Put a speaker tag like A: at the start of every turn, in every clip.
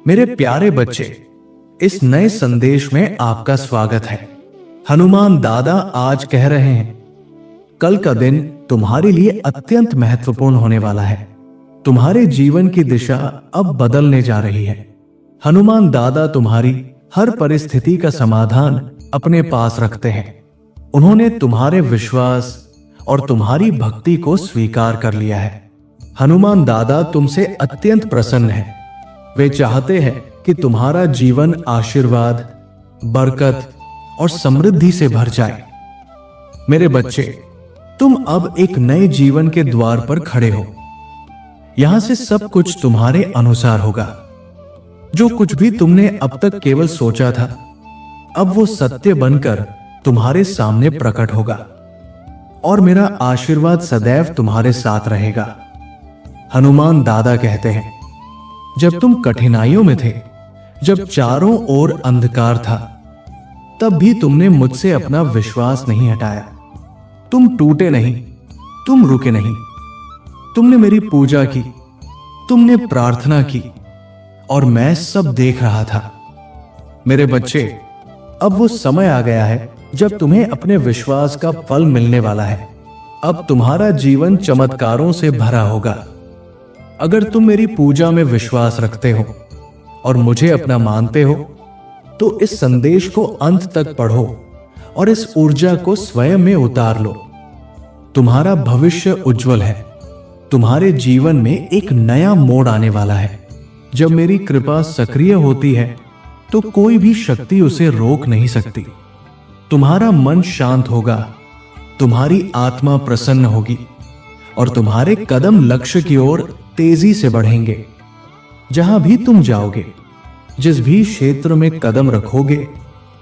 A: मेरे प्यारे बच्चे, इस नए संदेश में आपका स्वागत है। हनुमान दादा आज कह रहे हैं, कल का दिन तुम्हारे लिए अत्यंत महत्वपूर्ण होने वाला है। तुम्हारे जीवन की दिशा अब बदलने जा रही है। हनुमान दादा तुम्हारी हर परिस्थिति का समाधान अपने पास रखते हैं। उन्होंने तुम्हारे विश्वास और तुम्हारी भक्ति को स्वीकार कर लिया है। हनुमान दादा तुमसे अत्यंत प्रसन्न हैं। वे चाहते हैं कि तुम्हारा जीवन आशीर्वाद, बरकत और समृद्धि से भर जाए। मेरे बच्चे, तुम अब एक नए जीवन के द्वार पर खड़े हो। यहां से सब कुछ तुम्हारे अनुसार होगा। जो कुछ भी तुमने अब तक केवल सोचा था, अब वो सत्य बनकर तुम्हारे सामने प्रकट होगा और मेरा आशीर्वाद सदैव तुम्हारे साथ रहेगा। हनुमान दादा कहते हैं, जब तुम कठिनाइयों में थे, जब चारों ओर अंधकार था, तब भी तुमने मुझसे अपना विश्वास नहीं हटाया। तुम टूटे नहीं, तुम रुके नहीं। तुमने मेरी पूजा की, तुमने प्रार्थना की और मैं सब देख रहा था। मेरे बच्चे, अब वो समय आ गया है जब तुम्हें अपने विश्वास का फल मिलने वाला है। अब तुम्हारा जीवन चमत्कारों से भरा होगा। अगर तुम मेरी पूजा में विश्वास रखते हो और मुझे अपना मानते हो, तो इस संदेश को अंत तक पढ़ो और इस ऊर्जा को स्वयं में उतार लो। तुम्हारा भविष्य उज्जवल है। तुम्हारे जीवन में एक नया मोड़ आने वाला है। जब मेरी कृपा सक्रिय होती है, तो कोई भी शक्ति उसे रोक नहीं सकती। तुम्हारा मन शांत होगा, तुम्हारी आत्मा प्रसन्न होगी और तुम्हारे कदम लक्ष्य की ओर तेजी से बढ़ेंगे। जहां भी तुम जाओगे, जिस भी क्षेत्र में कदम रखोगे,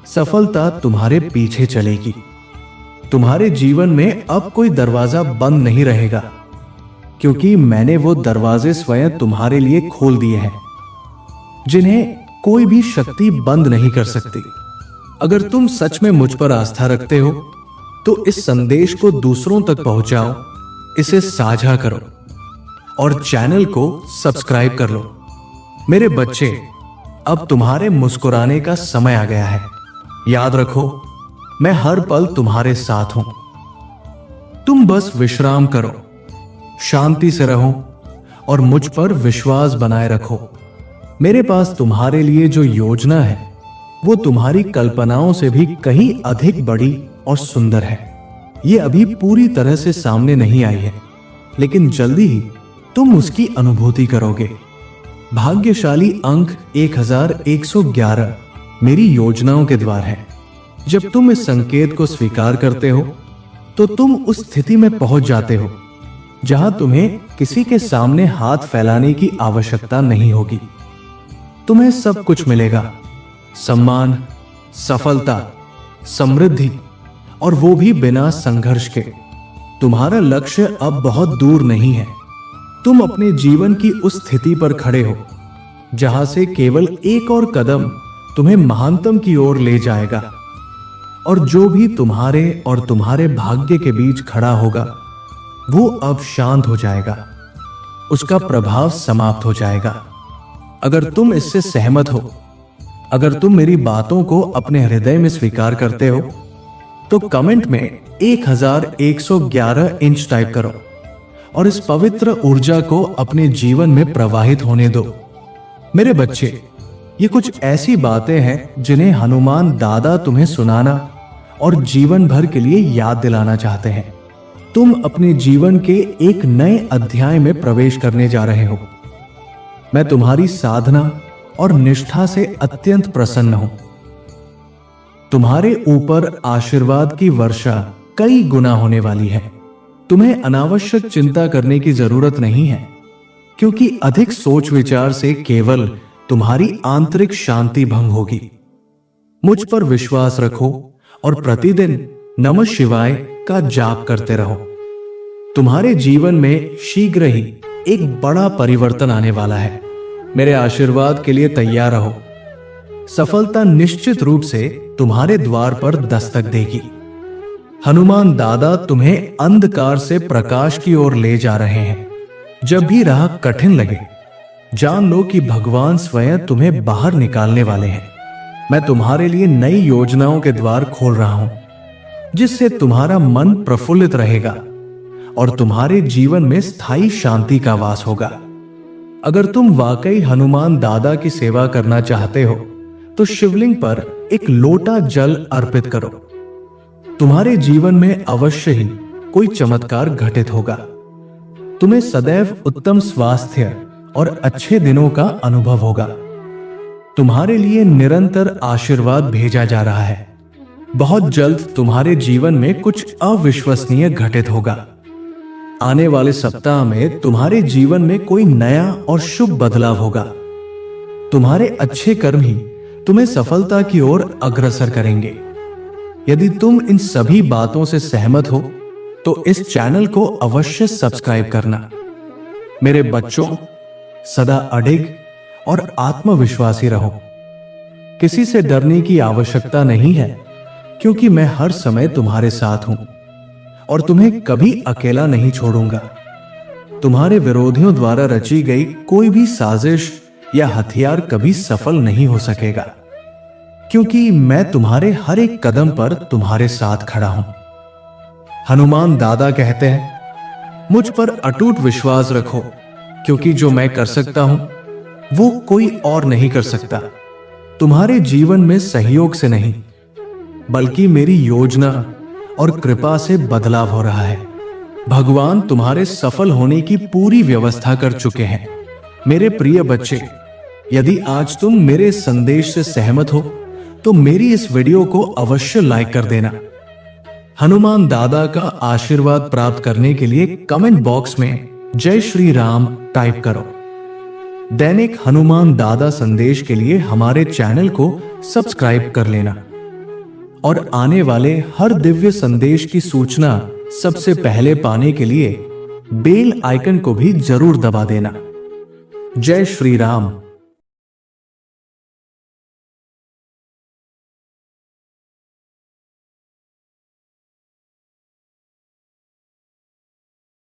A: सफलता तुम्हारे पीछे चलेगी। तुम्हारे जीवन में अब कोई दरवाजा बंद नहीं रहेगा, क्योंकि मैंने वो दरवाजे स्वयं तुम्हारे लिए खोल दिए हैं, जिन्हें कोई भी शक्ति बंद नहीं कर सकती। अगर तुम सच में मुझ पर आस्था रखते हो, तो इस संदेश को दूसरों तक पहुंचाओ, इसे साझा करो और चैनल को सब्सक्राइब कर लो। मेरे बच्चे, अब तुम्हारे मुस्कुराने का समय आ गया है। याद रखो, मैं हर पल तुम्हारे साथ हूं। तुम बस विश्राम करो, शांति से रहो और मुझ पर विश्वास बनाए रखो। मेरे पास तुम्हारे लिए जो योजना है, वो तुम्हारी कल्पनाओं से भी कहीं अधिक बड़ी और सुंदर है। ये अभी पूरी तरह से सामने नहीं आई है, लेकिन जल्दी ही तुम उसकी अनुभूति करोगे। भाग्यशाली अंक 1111 मेरी योजनाओं के द्वार है। जब तुम इस संकेत को स्वीकार करते हो, तो तुम उस स्थिति में पहुंच जाते हो जहां तुम्हें किसी के सामने हाथ फैलाने की आवश्यकता नहीं होगी। तुम्हें सब कुछ मिलेगा, सम्मान, सफलता, समृद्धि, और वो भी बिना संघर्ष के। तुम्हारा लक्ष्य अब बहुत दूर नहीं है। तुम अपने जीवन की उस स्थिति पर खड़े हो जहां से केवल एक और कदम तुम्हें महानतम की ओर ले जाएगा। और जो भी तुम्हारे और तुम्हारे भाग्य के बीच खड़ा होगा, वो अब शांत हो जाएगा। उसका प्रभाव समाप्त हो जाएगा। अगर तुम इससे सहमत हो, अगर तुम मेरी बातों को अपने हृदय में स्वीकार करते हो, तो कमेंट में 1111 इंच टाइप करो और इस पवित्र ऊर्जा को अपने जीवन में प्रवाहित होने दो। मेरे बच्चे, ये कुछ ऐसी बातें हैं जिन्हें हनुमान दादा तुम्हें सुनाना और जीवन भर के लिए याद दिलाना चाहते हैं। तुम अपने जीवन के एक नए अध्याय में प्रवेश करने जा रहे हो। मैं तुम्हारी साधना और निष्ठा से अत्यंत प्रसन्न हूं। तुम्हारे ऊपर आशीर्वाद की वर्षा कई गुना होने वाली है। तुम्हें अनावश्यक चिंता करने की जरूरत नहीं है, क्योंकि अधिक सोच विचार से केवल तुम्हारी आंतरिक शांति भंग होगी। मुझ पर विश्वास रखो और प्रतिदिन नमः शिवाय का जाप करते रहो। तुम्हारे जीवन में शीघ्र ही एक बड़ा परिवर्तन आने वाला है। मेरे आशीर्वाद के लिए तैयार रहो। सफलता निश्चित रूप से तुम्हारे द्वार पर दस्तक देगी। हनुमान दादा तुम्हें अंधकार से प्रकाश की ओर ले जा रहे हैं। जब भी राह कठिन लगे जान लो कि भगवान स्वयं तुम्हें बाहर निकालने वाले हैं। मैं तुम्हारे लिए नई योजनाओं के द्वार खोल रहा हूं, जिससे तुम्हारा मन प्रफुल्लित रहेगा और तुम्हारे जीवन में स्थायी शांति का वास होगा। अगर तुम वाकई हनुमान दादा की सेवा करना चाहते हो तो शिवलिंग पर एक लोटा जल अर्पित करो। तुम्हारे जीवन में अवश्य ही कोई चमत्कार घटित होगा। तुम्हें सदैव उत्तम स्वास्थ्य और अच्छे दिनों का अनुभव होगा। तुम्हारे लिए निरंतर आशीर्वाद भेजा जा रहा है। बहुत जल्द तुम्हारे जीवन में कुछ अविश्वसनीय घटित होगा। आने वाले सप्ताह में तुम्हारे जीवन में कोई नया और शुभ बदलाव होगा। तुम्हारे अच्छे कर्म ही तुम्हें सफलता की ओर अग्रसर करेंगे। यदि तुम इन सभी बातों से सहमत हो तो इस चैनल को अवश्य सब्सक्राइब करना। मेरे बच्चों, सदा अडिग और आत्मविश्वासी रहो। किसी से डरने की आवश्यकता नहीं है, क्योंकि मैं हर समय तुम्हारे साथ हूं और तुम्हें कभी अकेला नहीं छोड़ूंगा। तुम्हारे विरोधियों द्वारा रची गई कोई भी साजिश या हथियार कभी सफल नहीं हो सकेगा, क्योंकि मैं तुम्हारे हर एक कदम पर तुम्हारे साथ खड़ा हूं। हनुमान दादा कहते हैं, मुझ पर अटूट विश्वास रखो, क्योंकि जो मैं कर सकता हूं वो कोई और नहीं कर सकता। तुम्हारे जीवन में सहयोग से नहीं, बल्कि मेरी योजना और कृपा से बदलाव हो रहा है। भगवान तुम्हारे सफल होने की पूरी व्यवस्था कर चुके हैं। मेरे प्रिय बच्चे, यदि आज तुम मेरे संदेश से सहमत हो तो मेरी इस वीडियो को अवश्य लाइक कर देना। हनुमान दादा का आशीर्वाद प्राप्त करने के लिए कमेंट बॉक्स में जय श्री राम टाइप करो। दैनिक हनुमान दादा संदेश के लिए हमारे चैनल को सब्सक्राइब कर लेना और आने वाले हर दिव्य संदेश की सूचना सबसे पहले पाने के लिए बेल आइकन को भी जरूर दबा देना। जय श्री राम।